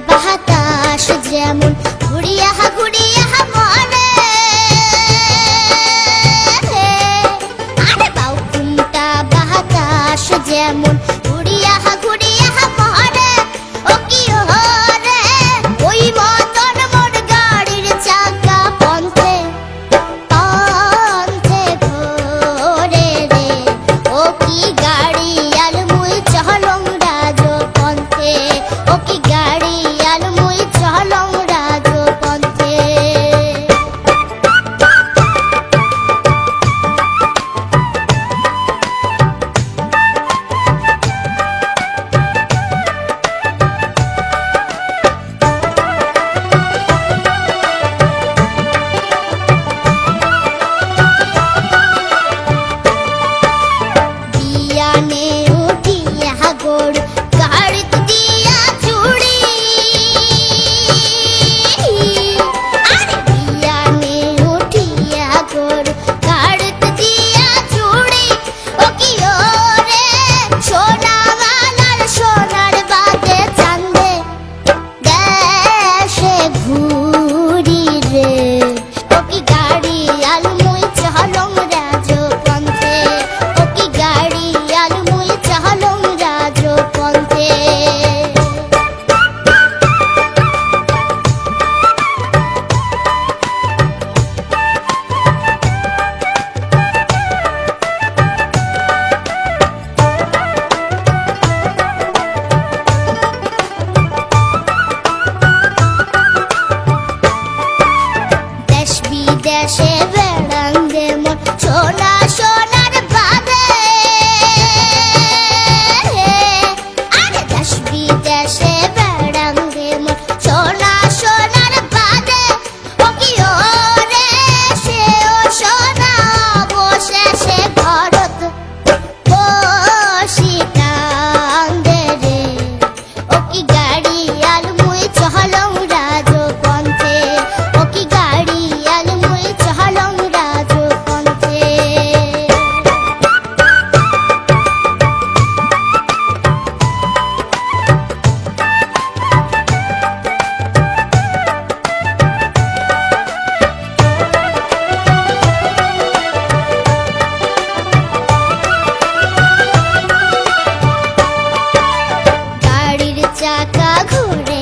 বাতাস যেমন ঘুরিয়া ঘুরিয়া মনে আরে বাউকুমটা বাতাস যেমন ঘুরিয়া ঘুরিয়া মনে ও কি হরে ওই মতন মোর গাড়ির চাকা পন্থে পন্থে ঘোরে রে ও কি গাড়ি আল মুই চলং রাজ পন্থে ও কি গাড়ি আল মুই চলং রাজ পন্থে বিয়ানে উঠিয়া গোড় গাড়িত দিয়া চুড়ি আরে বিয়ানে উঠিয়া গোড় গাড়িত দিয়া চুড়ি ও কি ওরে সোনা মালার সোনার বাদে চান্দে দেশে ঘুরি রে ও কি গাড়ি আল মুই চলং রাজ পন্থে ও কি গাড়ি আল মুই চলং রাজ পন্থে দেশ বিদেশে বেড়াঙ্গে মোর সোনা সোনার বাদে আরে দেশ বিদেশে বেড়াঙ্গে মোর সোনা সোনার বাদে ও কি ওরে সে ও সোনা বসে সে ঘরত বসি কান্দে রে ও কি গাড়ি আল মুই চলং রাজ পন্থে ও কি গাড়ি আল মুই চলং রাজ পন্থে গাড়ির চাকা ঘুরে